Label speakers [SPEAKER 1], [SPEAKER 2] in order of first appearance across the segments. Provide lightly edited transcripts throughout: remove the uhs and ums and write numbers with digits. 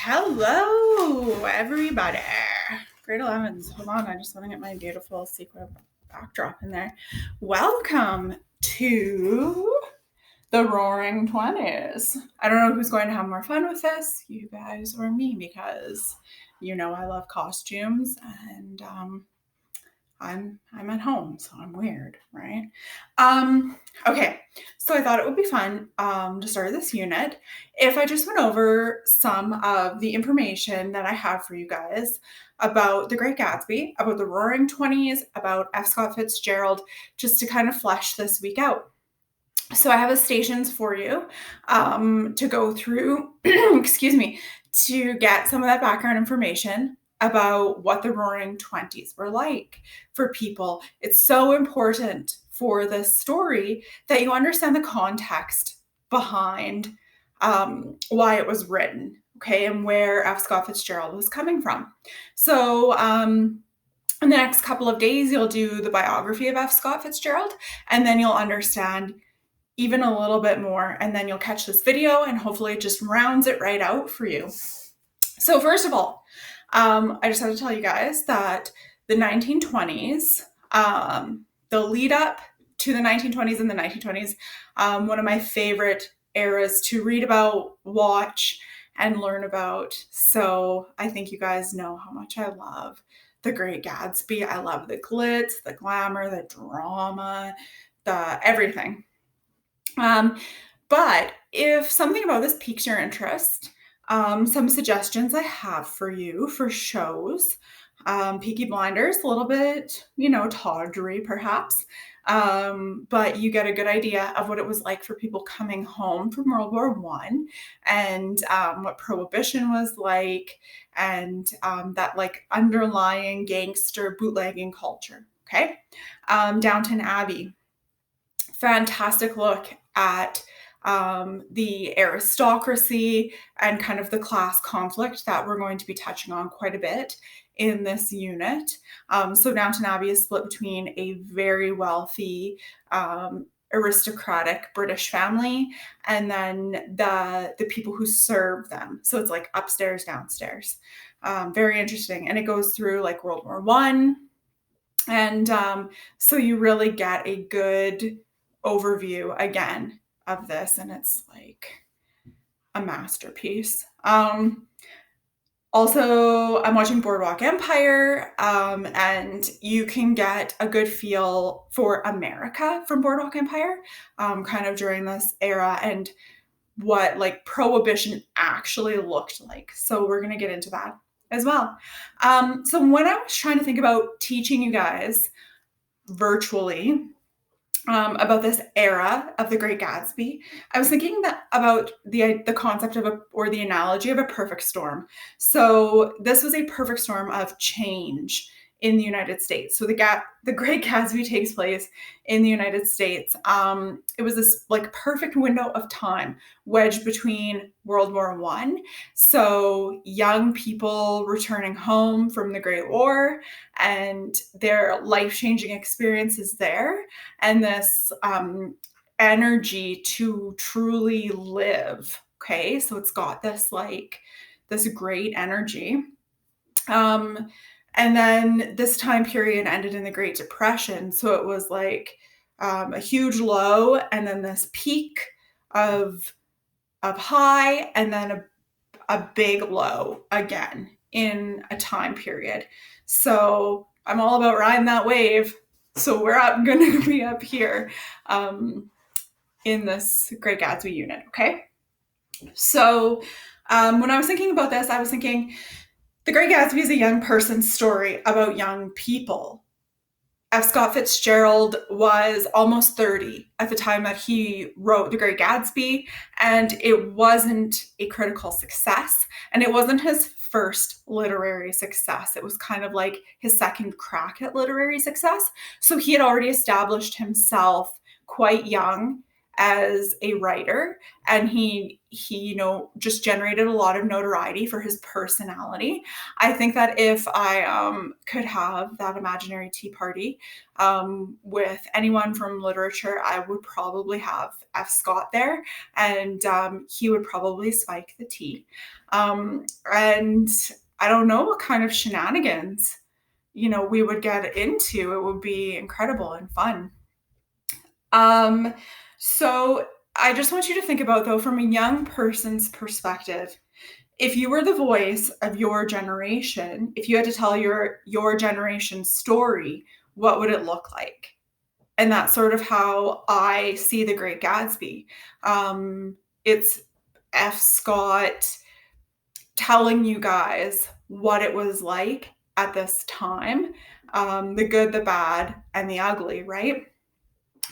[SPEAKER 1] Hello, everybody. Grade 11s. Hold on, I just want to get my beautiful sequin backdrop in there. Welcome to the Roaring 20s. I don't know who's going to have more fun with this, you guys or me, because you know I love costumes and I'm at home, so I'm weird, right? Okay, so I thought it would be fun to start this unit if I just went over some of the information that I have for you guys about the Great Gatsby, about the Roaring Twenties, about F. Scott Fitzgerald, just to kind of flesh this week out. So I have a stations for you to go through, excuse me, to get some of that background information about what the Roaring Twenties were like for people. It's so important for this story that you understand the context behind why it was written, okay, and where F. Scott Fitzgerald was coming from. So in the next couple of days, you'll do the biography of F. Scott Fitzgerald, and then you'll understand even a little bit more, and then you'll catch this video and hopefully it just rounds it right out for you. So first of all, I just have to tell you guys that the 1920s, the lead up to the 1920s and the 1920s, one of my favorite eras to read about, watch, and learn about. So I think you guys know how much I love the Great Gatsby. I love the glitz, the glamour, the drama, the everything. But if something about this piques your interest, some suggestions I have for you for shows. Peaky Blinders, a little bit, tawdry perhaps, but you get a good idea of what it was like for people coming home from World War One, and what Prohibition was like, and that like underlying gangster bootlegging culture. Okay, Downton Abbey, fantastic look at the aristocracy and kind of the class conflict that we're going to be touching on quite a bit in this unit. So Downton Abbey is split between a very wealthy aristocratic British family and then the people who serve them. So it's like upstairs, downstairs. Very interesting. And it goes through like World War One. And so you really get a good overview again of this, and it's like a masterpiece. Also, I'm watching Boardwalk Empire, and you can get a good feel for America from Boardwalk Empire, kind of during this era and what like Prohibition actually looked like. So we're going to get into that as well. So when I was trying to think about teaching you guys virtually about this era of the Great Gatsby, I was thinking about the concept of the analogy of a perfect storm. So this was a perfect storm of change in the United States. So the Great Gatsby takes place in the United States. It was this like perfect window of time wedged between World War One. So young people returning home from the Great War and their life-changing experiences there, and this energy to truly live. Okay, so it's got this great energy. And then this time period ended in the Great Depression. So it was like a huge low and then this peak of high and then a big low again in a time period. So I'm all about riding that wave. So we're going to be up here in this Great Gatsby unit, okay? So when I was thinking about this, I was thinking, the Great Gatsby is a young person's story about young people. F. Scott Fitzgerald was almost 30 at the time that he wrote The Great Gatsby, and it wasn't a critical success, and it wasn't his first literary success. It was kind of like his second crack at literary success. So he had already established himself quite young as a writer, and he just generated a lot of notoriety for his personality. I think that if I could have that imaginary tea party with anyone from literature, I would probably have F. Scott there, and he would probably spike the tea. And I don't know what kind of shenanigans we would get into. It would be incredible and fun. So I just want you to think about, though, from a young person's perspective, if you were the voice of your generation, if you had to tell your generation's story, what would it look like? And that's sort of how I see The Great Gatsby. It's F. Scott telling you guys what it was like at this time, the good, the bad, and the ugly, right?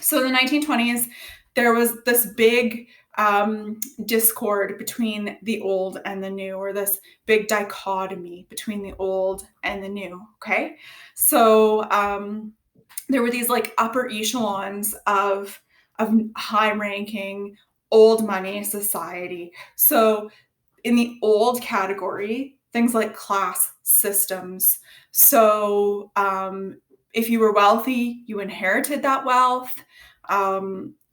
[SPEAKER 1] So in the 1920s, there was this big discord between the old and the new, or this big dichotomy between the old and the new, okay? So there were these like upper echelons of high-ranking, old money society. So in the old category, things like class systems. So if you were wealthy, you inherited that wealth.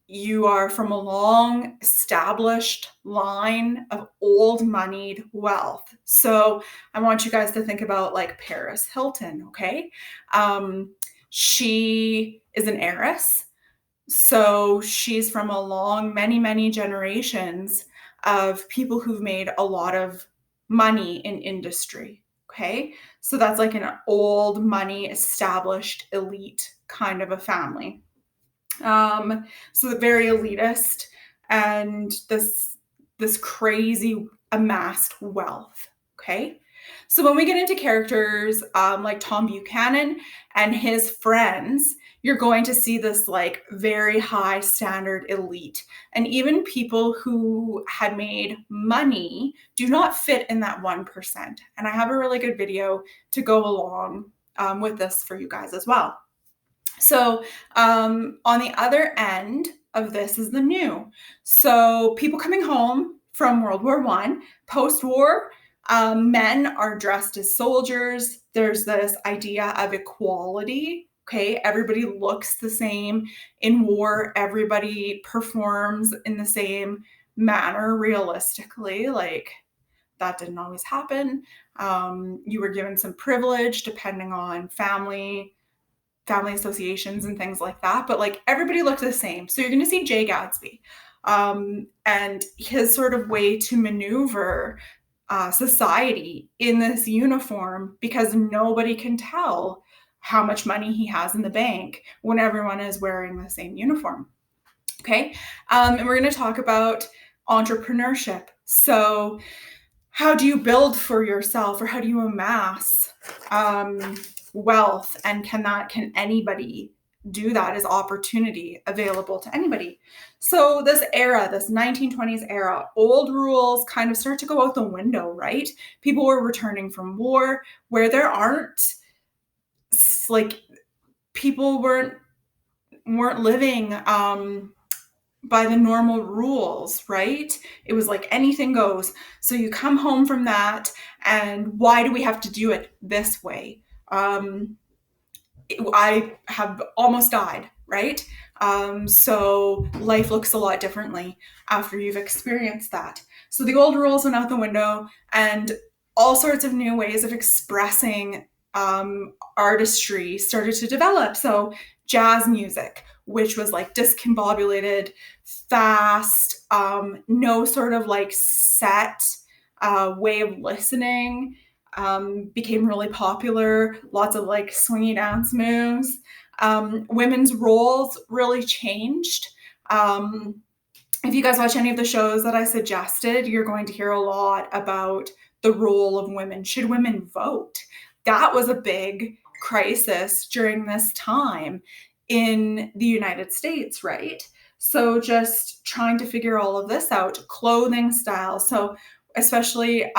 [SPEAKER 1] You are from a long established line of old moneyed wealth. So I want you guys to think about like Paris Hilton, okay? She is an heiress. So she's from a long, many, many generations of people who've made a lot of money in industry. Okay. So that's like an old money established elite kind of a family. So very elitist, and this crazy amassed wealth. Okay. So when we get into characters like Tom Buchanan and his friends, you're going to see this like very high standard elite. And even people who had made money do not fit in that 1%. And I have a really good video to go along with this for you guys as well. So on the other end of this is the new. So people coming home from World War I, post-war, men are dressed as soldiers. There's this idea of equality. Okay, everybody looks the same in war. Everybody performs in the same manner, realistically. Like, that didn't always happen. You were given some privilege depending on family associations and things like that, but like everybody looked the same. So you're going to see Jay Gatsby and his sort of way to maneuver society in this uniform, because nobody can tell how much money he has in the bank when everyone is wearing the same uniform. Okay. And we're going to talk about entrepreneurship. So how do you build for yourself, or how do you amass wealth, and can anybody do that? Is opportunity available to anybody? So this era, this 1920s era, old rules kind of start to go out the window, right? People were returning from war where there aren't, like, people weren't living by the normal rules, right? It was like anything goes. So you come home from that, and why do we have to do it this way? I have almost died, right? So life looks a lot differently after you've experienced that. So the old rules went out the window, and all sorts of new ways of expressing artistry started to develop. So jazz music, which was like discombobulated, fast, no sort of like set way of listening, became really popular. Lots of like swingy dance moves. Women's roles really changed. If you guys watch any of the shows that I suggested, you're going to hear a lot about the role of women. Should women vote? That was a big crisis during this time in the United States, right? So just trying to figure all of this out. Clothing style. So especially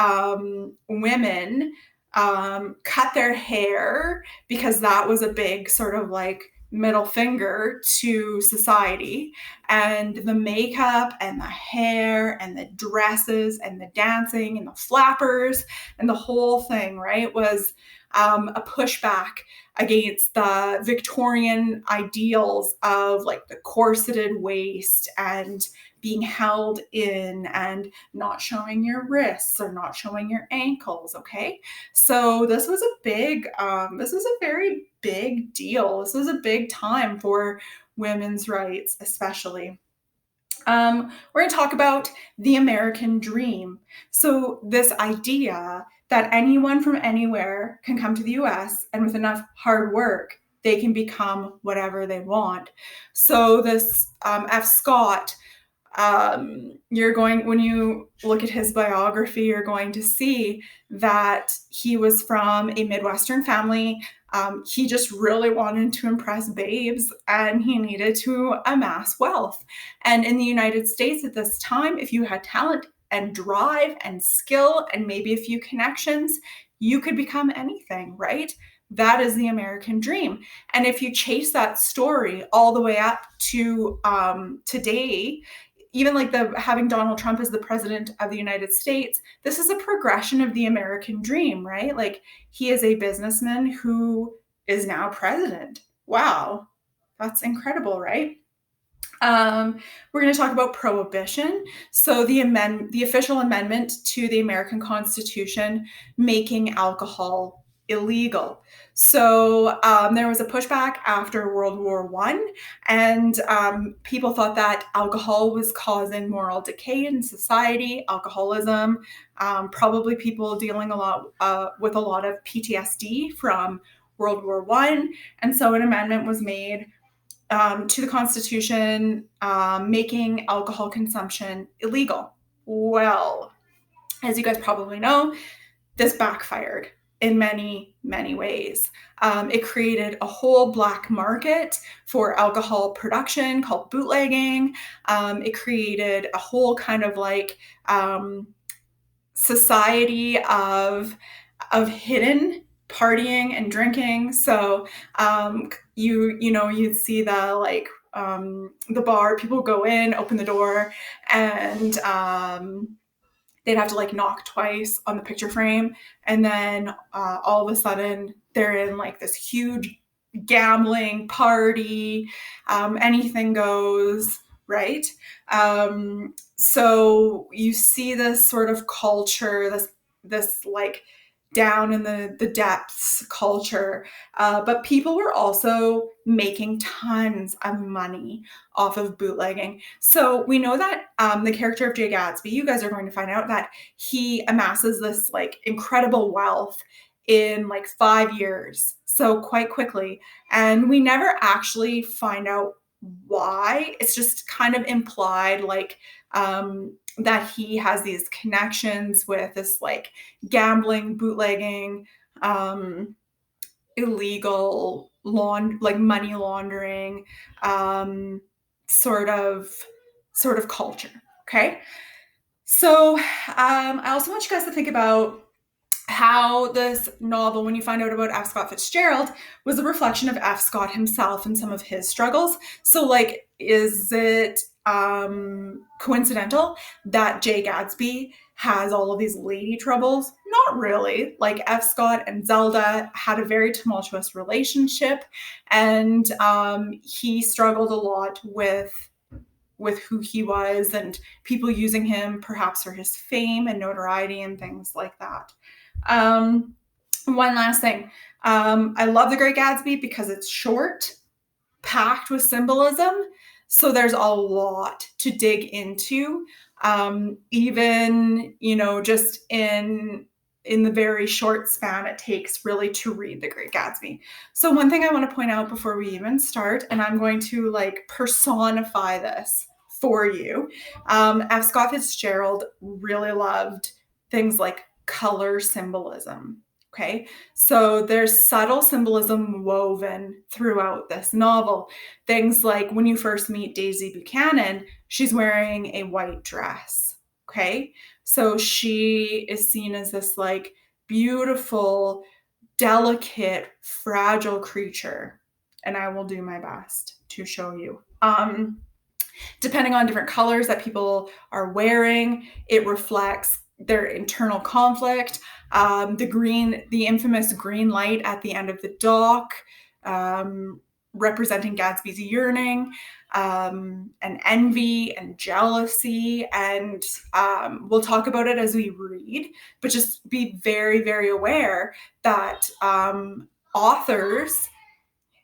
[SPEAKER 1] women cut their hair, because that was a big sort of like middle finger to society, and the makeup and the hair and the dresses and the dancing and the flappers and the whole thing, right, was a pushback against the Victorian ideals of like the corseted waist and being held in and not showing your wrists or not showing your ankles. Okay. So this was this was a very big deal. This was a big time for women's rights, especially. We're going to talk about the American dream. So, this idea that anyone from anywhere can come to the US and with enough hard work, they can become whatever they want. So, this F. Scott, when you look at his biography, you're going to see that he was from a Midwestern family. He just really wanted to impress babes and he needed to amass wealth. And in the United States at this time, if you had talent and drive and skill and maybe a few connections, you could become anything, right? That is the American dream. And if you chase that story all the way up to today, even like having Donald Trump as the president of the United States, this is a progression of the American dream, right? Like he is a businessman who is now president. Wow, that's incredible, right? We're going to talk about prohibition. So the official amendment to the American Constitution making alcohol illegal. So there was a pushback after World War I, and people thought that alcohol was causing moral decay in society, alcoholism, probably people dealing with a lot of PTSD from World War I. And so an amendment was made to the Constitution, making alcohol consumption illegal. Well, as you guys probably know, this backfired in many, many ways. It created a whole black market for alcohol production called bootlegging. It created a whole kind of like society of hidden partying and drinking. So you'd see the bar, people go in, open the door, and they'd have to like knock twice on the picture frame, and then all of a sudden they're in like this huge gambling party. Anything goes, right? So you see this sort of culture, this like down in the depths culture, but people were also making tons of money off of bootlegging. So we know that the character of Jay Gatsby, you guys are going to find out that he amasses this like incredible wealth in like 5 years, so quite quickly, and we never actually find out why. It's just kind of implied, like that he has these connections with this like gambling, bootlegging, illegal like money laundering, sort of culture. Okay, so I also want you guys to think about how this novel, when you find out about F. Scott Fitzgerald, was a reflection of F. Scott himself and some of his struggles. So, like, is it coincidental that Jay Gatsby has all of these lady troubles? Not really. Like, F. Scott and Zelda had a very tumultuous relationship, and he struggled a lot with who he was and people using him perhaps for his fame and notoriety and things like that. One last thing. I love The Great Gatsby because it's short, packed with symbolism. So there's a lot to dig into, even, just in the very short span it takes really to read The Great Gatsby. So one thing I want to point out before we even start, and I'm going to like personify this for you. F. Scott Fitzgerald really loved things like color symbolism. Okay, so there's subtle symbolism woven throughout this novel. Things like when you first meet Daisy Buchanan, she's wearing a white dress. Okay, so she is seen as this like beautiful, delicate, fragile creature. and I will do my best to show you. Depending on different colors that people are wearing, it reflects their internal conflict. The infamous green light at the end of the dock, representing Gatsby's yearning, and envy and jealousy. And we'll talk about it as we read, but just be very, very aware that authors,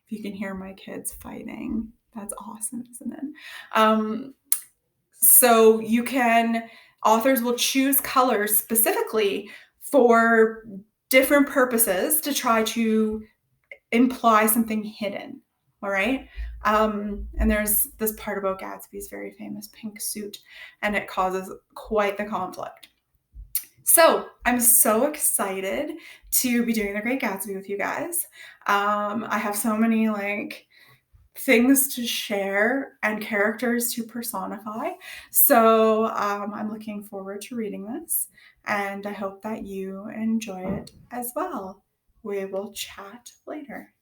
[SPEAKER 1] if you can hear my kids fighting, that's awesome, isn't it? So authors will choose colors specifically for different purposes to try to imply something hidden. All right. And there's this part about Gatsby's very famous pink suit, and it causes quite the conflict. So I'm so excited to be doing The Great Gatsby with you guys. I have so many things to share and characters to personify. So I'm looking forward to reading this, and I hope that you enjoy it as well. We will chat later.